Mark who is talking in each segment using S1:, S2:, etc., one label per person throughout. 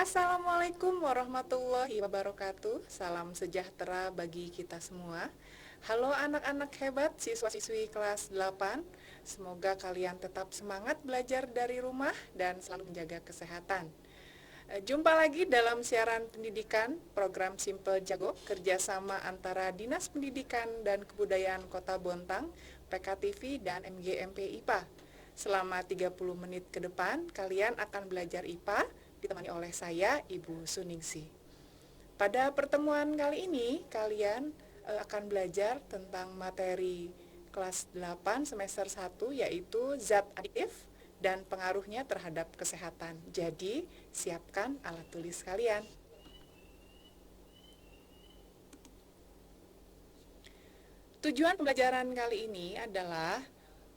S1: Assalamualaikum warahmatullahi wabarakatuh. Salam sejahtera bagi kita semua. Halo anak-anak hebat siswa-siswi kelas 8. Semoga kalian tetap semangat belajar dari rumah dan selalu menjaga kesehatan. Jumpa lagi dalam siaran pendidikan program Simple Jago kerjasama antara Dinas Pendidikan dan Kebudayaan Kota Bontang, PKTV, dan MGMP IPA. Selama 30 menit ke depan, kalian akan belajar IPA ditemani oleh saya, Ibu Suningsi. Pada pertemuan kali ini, kalian akan belajar tentang materi kelas 8 semester 1, yaitu zat adiktif dan pengaruhnya terhadap kesehatan. Jadi, siapkan alat tulis kalian. Tujuan pembelajaran kali ini adalah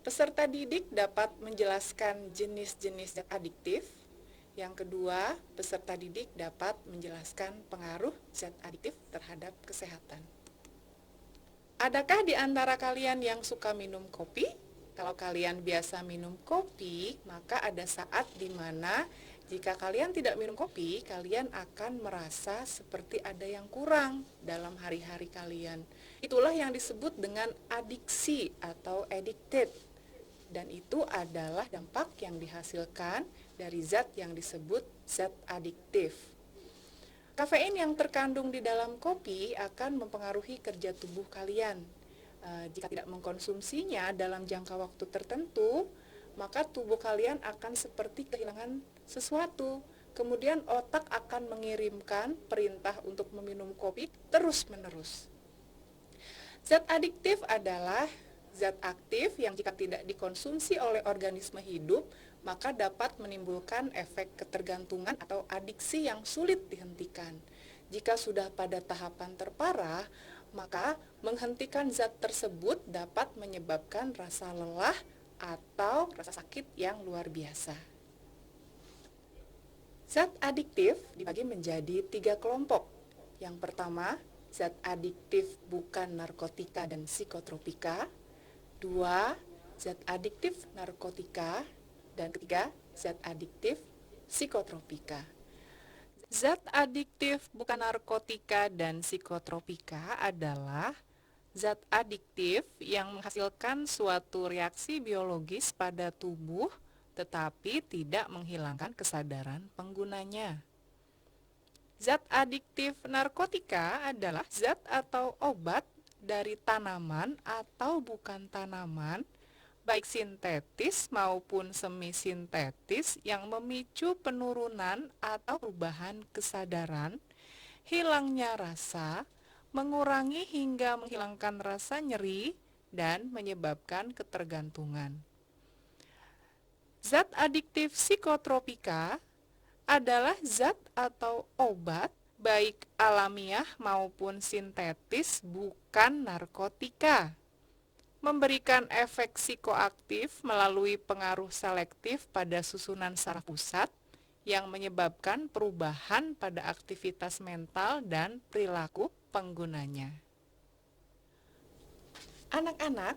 S1: peserta didik dapat menjelaskan jenis-jenis zat adiktif. Yang kedua, peserta didik dapat menjelaskan pengaruh zat adiktif terhadap kesehatan. Adakah di antara kalian yang suka minum kopi? Kalau kalian biasa minum kopi, maka ada saat di mana jika kalian tidak minum kopi, kalian akan merasa seperti ada yang kurang dalam hari-hari kalian. Itulah yang disebut dengan adiksi atau addicted. Dan itu adalah dampak yang dihasilkan dari zat yang disebut zat adiktif. Kafein yang terkandung di dalam kopi akan mempengaruhi kerja tubuh kalian. Jika tidak mengkonsumsinya dalam jangka waktu tertentu, maka tubuh kalian akan seperti kehilangan sesuatu. Kemudian otak akan mengirimkan perintah untuk meminum kopi terus-menerus. Zat adiktif adalah zat aktif yang jika tidak dikonsumsi oleh organisme hidup, maka dapat menimbulkan efek ketergantungan atau adiksi yang sulit dihentikan. Jika sudah pada tahapan terparah, maka menghentikan zat tersebut dapat menyebabkan rasa lelah atau rasa sakit yang luar biasa. Zat adiktif dibagi menjadi 3 kelompok. Yang pertama, zat adiktif bukan narkotika dan psikotropika. 2, zat adiktif narkotika. Dan ketiga, zat adiktif psikotropika. Zat adiktif bukan narkotika dan psikotropika adalah zat adiktif yang menghasilkan suatu reaksi biologis pada tubuh tetapi tidak menghilangkan kesadaran penggunanya. Zat adiktif narkotika adalah zat atau obat dari tanaman atau bukan tanaman, baik sintetis maupun semi-sintetis yang memicu penurunan atau perubahan kesadaran, hilangnya rasa, mengurangi hingga menghilangkan rasa nyeri, dan menyebabkan ketergantungan. Zat adiktif psikotropika adalah zat atau obat baik alamiah maupun sintetis bukan narkotika, memberikan efek psikoaktif melalui pengaruh selektif pada susunan saraf pusat yang menyebabkan perubahan pada aktivitas mental dan perilaku penggunanya. Anak-anak,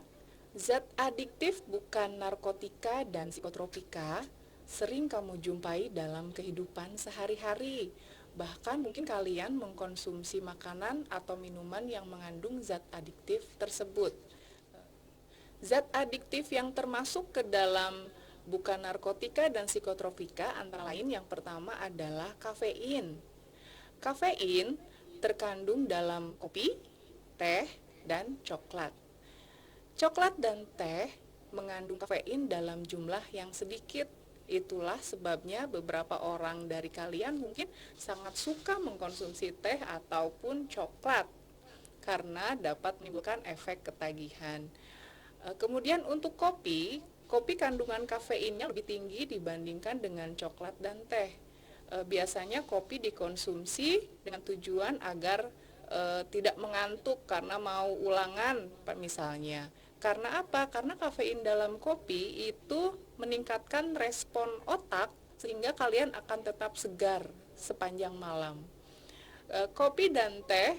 S1: zat adiktif bukan narkotika dan psikotropika sering kamu jumpai dalam kehidupan sehari-hari. Bahkan mungkin kalian mengkonsumsi makanan atau minuman yang mengandung zat adiktif tersebut. Zat adiktif yang termasuk ke dalam bukan narkotika dan psikotropika antara lain yang pertama adalah kafein. Kafein terkandung dalam kopi, teh, dan coklat. Coklat dan teh mengandung kafein dalam jumlah yang sedikit. Itulah sebabnya beberapa orang dari kalian mungkin sangat suka mengkonsumsi teh ataupun coklat karena dapat menimbulkan efek ketagihan. Kemudian untuk kopi kandungan kafeinnya lebih tinggi dibandingkan dengan coklat dan teh. Biasanya kopi dikonsumsi dengan tujuan agar tidak mengantuk karena mau ulangan misalnya. Karena apa? Karena kafein dalam kopi itu meningkatkan respon otak sehingga kalian akan tetap segar sepanjang malam. Kopi dan teh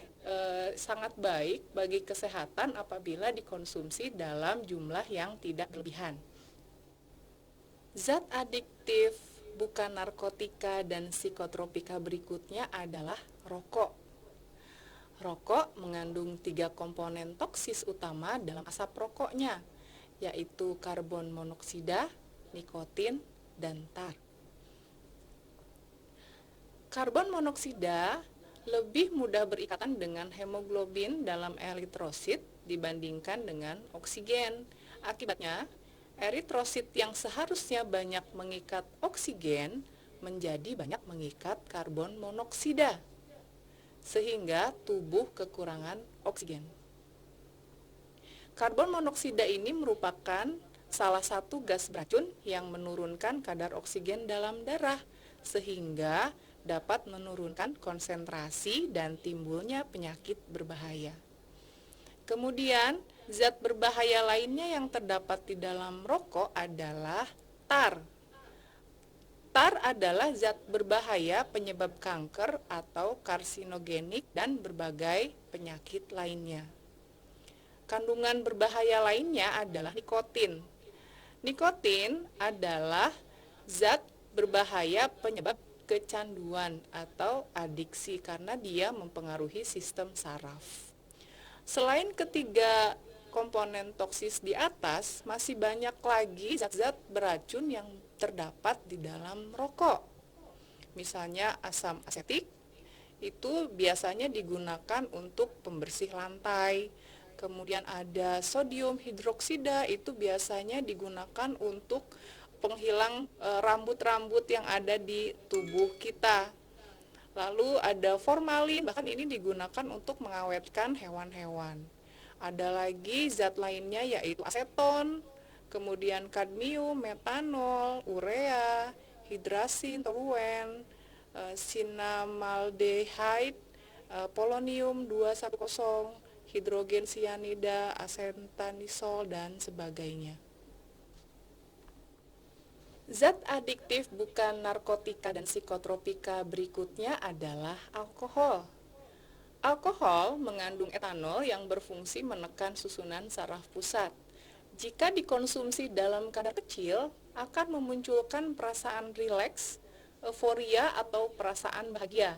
S1: sangat baik bagi kesehatan apabila dikonsumsi dalam jumlah yang tidak berlebihan. Zat adiktif bukan narkotika dan psikotropika berikutnya adalah rokok. Rokok mengandung 3 komponen toksis utama dalam asap rokoknya, yaitu karbon monoksida, nikotin, dan tar. Karbon monoksida lebih mudah berikatan dengan hemoglobin dalam eritrosit dibandingkan dengan oksigen. Akibatnya, eritrosit yang seharusnya banyak mengikat oksigen menjadi banyak mengikat karbon monoksida, sehingga tubuh kekurangan oksigen. Karbon monoksida ini merupakan salah satu gas beracun yang menurunkan kadar oksigen dalam darah, sehingga dapat menurunkan konsentrasi dan timbulnya penyakit berbahaya. Kemudian, zat berbahaya lainnya yang terdapat di dalam rokok adalah tar. Tar adalah zat berbahaya penyebab kanker atau karsinogenik dan berbagai penyakit lainnya. Kandungan berbahaya lainnya adalah nikotin. Nikotin adalah zat berbahaya penyebab kecanduan atau adiksi karena dia mempengaruhi sistem saraf. Selain ketiga komponen toksis di atas, masih banyak lagi zat-zat beracun yang terdapat di dalam rokok. Misalnya asam asetik, itu biasanya digunakan untuk pembersih lantai. Kemudian ada sodium hidroksida, itu biasanya digunakan untuk penghilang rambut-rambut yang ada di tubuh kita. Lalu ada formalin, bahkan ini digunakan untuk mengawetkan hewan-hewan. Ada lagi zat lainnya yaitu aseton, kemudian kadmium, metanol, urea, hidrasin, toluen, sinamaldehyde, polonium 210, hidrogen sianida, asentanisol, dan sebagainya. Zat adiktif bukan narkotika dan psikotropika berikutnya adalah alkohol. Alkohol mengandung etanol yang berfungsi menekan susunan saraf pusat. Jika dikonsumsi dalam kadar kecil, akan memunculkan perasaan rileks, euforia, atau perasaan bahagia.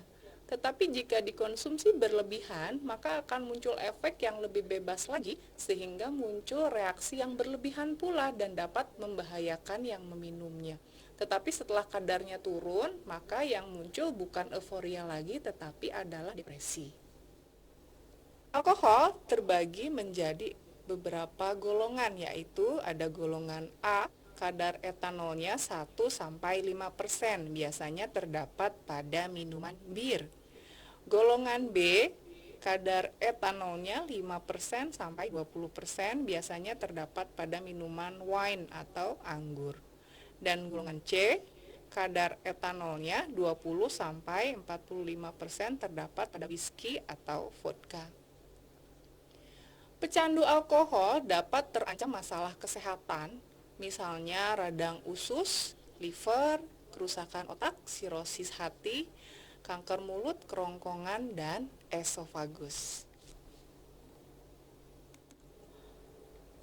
S1: Tetapi jika dikonsumsi berlebihan, maka akan muncul efek yang lebih bebas lagi, sehingga muncul reaksi yang berlebihan pula dan dapat membahayakan yang meminumnya. Tetapi setelah kadarnya turun, maka yang muncul bukan euforia lagi, tetapi adalah depresi. Alkohol terbagi menjadi beberapa golongan, yaitu ada golongan A, kadar etanolnya 1-5%, biasanya terdapat pada minuman bir. Golongan B, kadar etanolnya 5%-20%, biasanya terdapat pada minuman wine atau anggur. Dan golongan C, kadar etanolnya 20-45% terdapat pada whisky atau vodka. Pecandu alkohol dapat terancam masalah kesehatan, misalnya radang usus, liver, kerusakan otak, sirosis hati, kanker mulut, kerongkongan, dan esofagus.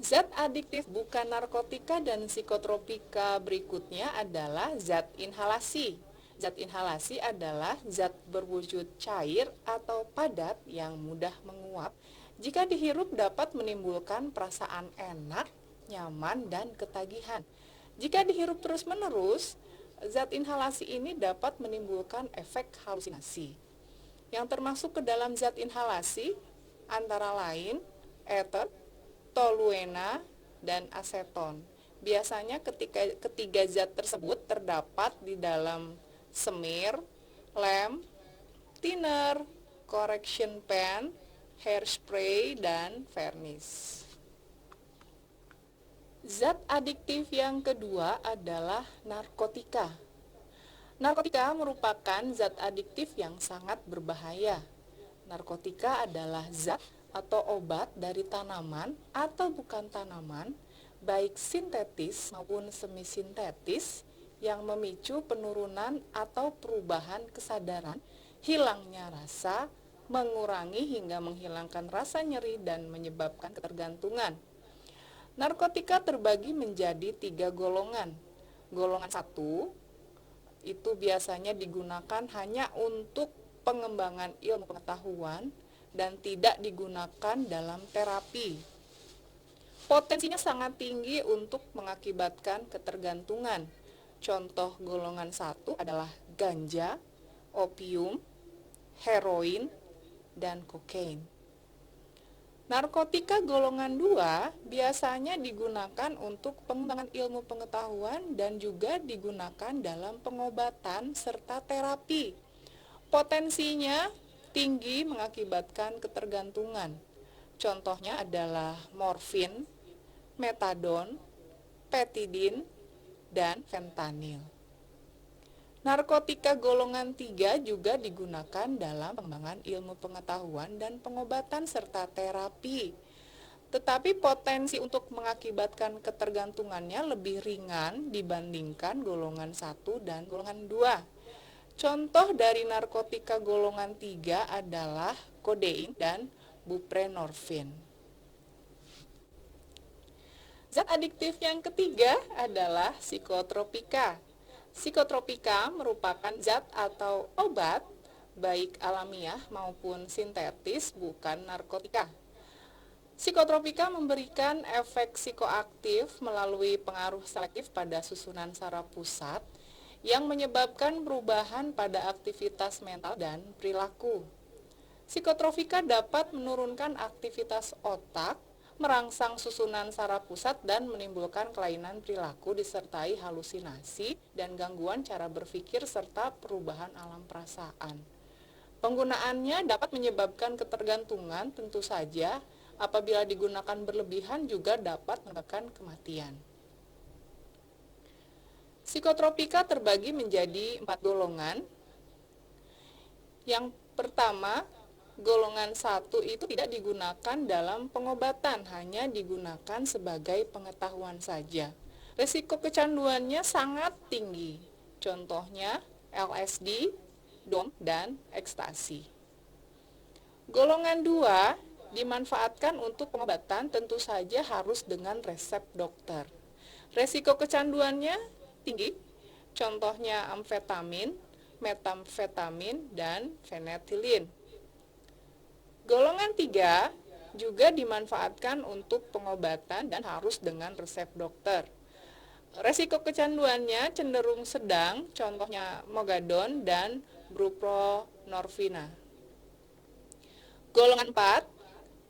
S1: Zat adiktif bukan narkotika dan psikotropika berikutnya adalah zat inhalasi. Zat inhalasi adalah zat berwujud cair atau padat yang mudah menguap. Jika dihirup dapat menimbulkan perasaan enak, nyaman, dan ketagihan. Jika dihirup terus-menerus, zat inhalasi ini dapat menimbulkan efek halusinasi. Yang termasuk ke dalam zat inhalasi antara lain ether, toluena, dan aseton. Biasanya ketiga zat tersebut terdapat di dalam semir, lem, thinner, correction pen, hairspray, dan vernis. Zat adiktif yang kedua adalah narkotika. Narkotika merupakan zat adiktif yang sangat berbahaya. Narkotika adalah zat atau obat dari tanaman atau bukan tanaman, baik sintetis maupun semisintetis, yang memicu penurunan atau perubahan kesadaran, hilangnya rasa, mengurangi hingga menghilangkan rasa nyeri, dan menyebabkan ketergantungan. Narkotika terbagi menjadi 3 golongan. Golongan 1 itu biasanya digunakan hanya untuk pengembangan ilmu pengetahuan dan tidak digunakan dalam terapi. Potensinya sangat tinggi untuk mengakibatkan ketergantungan. Contoh golongan 1 adalah ganja, opium, heroin, dan kokain. Narkotika golongan 2 biasanya digunakan untuk pengembangan ilmu pengetahuan dan juga digunakan dalam pengobatan serta terapi. Potensinya tinggi mengakibatkan ketergantungan. Contohnya adalah morfin, metadon, petidin, dan fentanil. Narkotika golongan 3 juga digunakan dalam pengembangan ilmu pengetahuan dan pengobatan serta terapi. Tetapi potensi untuk mengakibatkan ketergantungannya lebih ringan dibandingkan golongan 1 dan golongan 2. Contoh dari narkotika golongan 3 adalah kodein dan buprenorfin. Zat adiktif yang ketiga adalah psikotropika. Psikotropika merupakan zat atau obat, baik alamiah maupun sintetis, bukan narkotika. Psikotropika memberikan efek psikoaktif melalui pengaruh selektif pada susunan saraf pusat yang menyebabkan perubahan pada aktivitas mental dan perilaku. Psikotropika dapat menurunkan aktivitas otak, merangsang susunan saraf pusat dan menimbulkan kelainan perilaku disertai halusinasi dan gangguan cara berpikir serta perubahan alam perasaan. Penggunaannya dapat menyebabkan ketergantungan tentu saja, apabila digunakan berlebihan juga dapat menyebabkan kematian. Psikotropika terbagi menjadi 4 golongan. Yang pertama, golongan 1 itu tidak digunakan dalam pengobatan, hanya digunakan sebagai pengetahuan saja. Risiko kecanduannya sangat tinggi. Contohnya LSD, dom, dan ekstasi. Golongan 2 dimanfaatkan untuk pengobatan, tentu saja harus dengan resep dokter. Risiko kecanduannya tinggi. Contohnya amfetamin, metamfetamin, dan fenetilin. Golongan 3 juga dimanfaatkan untuk pengobatan dan harus dengan resep dokter. Resiko kecanduannya cenderung sedang, contohnya mogadon dan buprenorfina. Golongan 4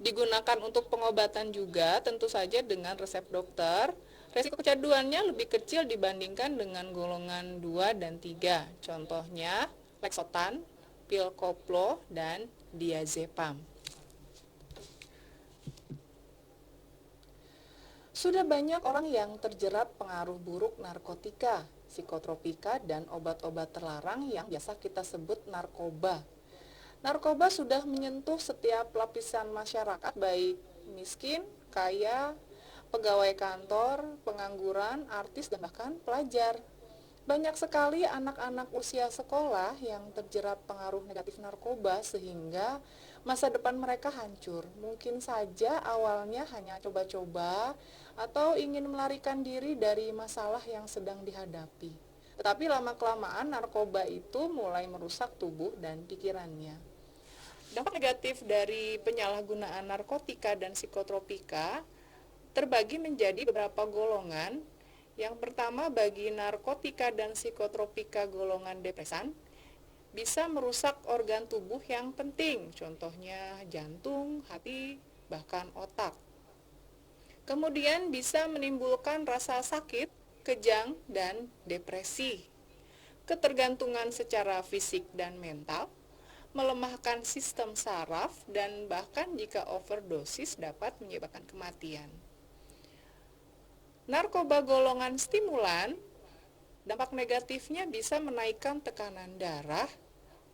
S1: digunakan untuk pengobatan juga, tentu saja dengan resep dokter. Resiko kecanduannya lebih kecil dibandingkan dengan golongan 2 dan 3. Contohnya Lexotan, pil koplo, dan diazepam. Sudah banyak orang yang terjerat pengaruh buruk narkotika, psikotropika, dan obat-obat terlarang yang biasa kita sebut narkoba. Narkoba sudah menyentuh setiap lapisan masyarakat, baik miskin, kaya, pegawai kantor, pengangguran, artis, dan bahkan pelajar. Banyak sekali anak-anak usia sekolah yang terjerat pengaruh negatif narkoba sehingga masa depan mereka hancur. Mungkin saja awalnya hanya coba-coba atau ingin melarikan diri dari masalah yang sedang dihadapi. Tetapi lama-kelamaan narkoba itu mulai merusak tubuh dan pikirannya. Dampak negatif dari penyalahgunaan narkotika dan psikotropika terbagi menjadi beberapa golongan. Yang pertama, bagi narkotika dan psikotropika golongan depresan, bisa merusak organ tubuh yang penting, contohnya jantung, hati, bahkan otak. Kemudian bisa menimbulkan rasa sakit, kejang, dan depresi. Ketergantungan secara fisik dan mental, melemahkan sistem saraf, dan bahkan jika overdosis dapat menyebabkan kematian. Narkoba golongan stimulan, dampak negatifnya bisa menaikkan tekanan darah,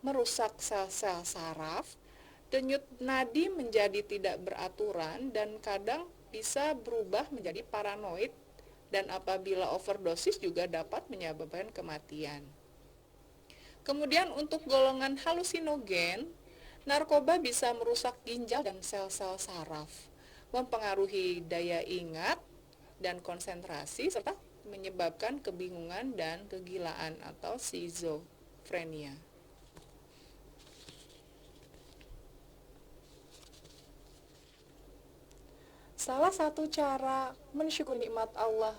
S1: merusak sel-sel saraf, denyut nadi menjadi tidak beraturan, dan kadang bisa berubah menjadi paranoid, dan apabila overdosis juga dapat menyebabkan kematian. Kemudian untuk golongan halusinogen, narkoba bisa merusak ginjal dan sel-sel saraf, mempengaruhi daya ingat dan konsentrasi, serta menyebabkan kebingungan dan kegilaan atau schizophrenia. Salah satu cara mensyukuri nikmat Allah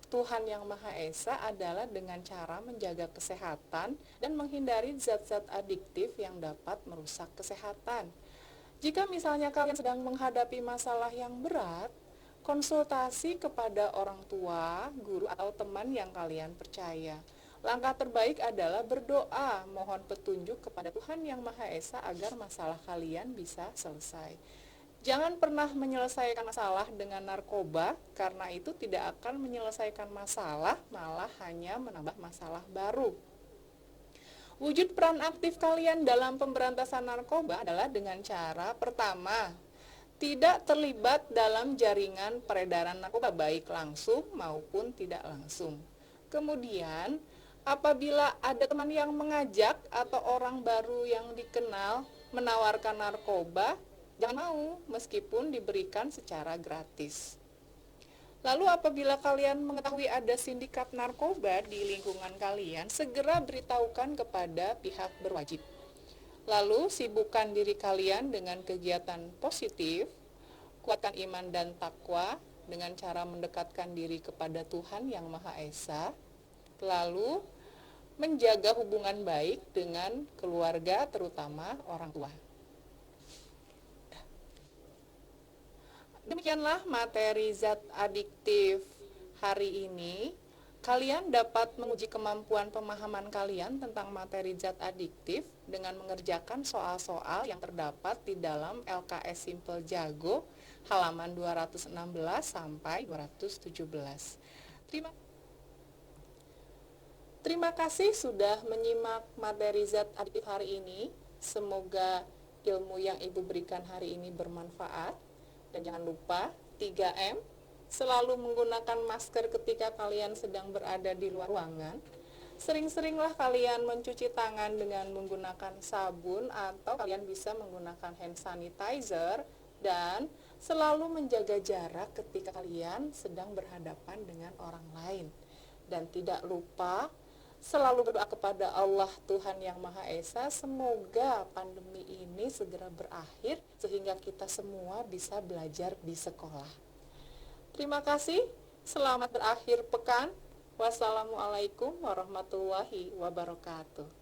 S1: Tuhan yang Maha Esa adalah dengan cara menjaga kesehatan dan menghindari zat-zat adiktif yang dapat merusak kesehatan. Jika misalnya kalian sedang menghadapi masalah yang berat, konsultasi kepada orang tua, guru, atau teman yang kalian percaya. Langkah terbaik adalah berdoa, mohon petunjuk kepada Tuhan yang Maha Esa agar masalah kalian bisa selesai. Jangan pernah menyelesaikan masalah dengan narkoba, karena itu tidak akan menyelesaikan masalah, malah hanya menambah masalah baru. Wujud peran aktif kalian dalam pemberantasan narkoba adalah dengan cara pertama, tidak terlibat dalam jaringan peredaran narkoba baik langsung maupun tidak langsung. Kemudian, apabila ada teman yang mengajak atau orang baru yang dikenal menawarkan narkoba, jangan mau meskipun diberikan secara gratis. Lalu apabila kalian mengetahui ada sindikat narkoba di lingkungan kalian, segera beritahukan kepada pihak berwajib. Lalu sibukkan diri kalian dengan kegiatan positif, kuatkan iman dan takwa dengan cara mendekatkan diri kepada Tuhan yang Maha Esa, lalu menjaga hubungan baik dengan keluarga, terutama orang tua. Demikianlah materi zat adiktif hari ini. Kalian dapat menguji kemampuan pemahaman kalian tentang materi zat adiktif dengan mengerjakan soal-soal yang terdapat di dalam LKS Simple Jago halaman 216 sampai 217. Terima kasih sudah menyimak materi zat adiktif hari ini. Semoga ilmu yang Ibu berikan hari ini bermanfaat. Dan jangan lupa 3M, selalu menggunakan masker ketika kalian sedang berada di luar ruangan. Sering-seringlah kalian mencuci tangan dengan menggunakan sabun atau kalian bisa menggunakan hand sanitizer, dan selalu menjaga jarak ketika kalian sedang berhadapan dengan orang lain. Dan tidak lupa selalu berdoa kepada Allah Tuhan yang Maha Esa, semoga pandemi ini segera berakhir sehingga kita semua bisa belajar di sekolah. Terima kasih, selamat berakhir pekan. Wassalamualaikum warahmatullahi wabarakatuh.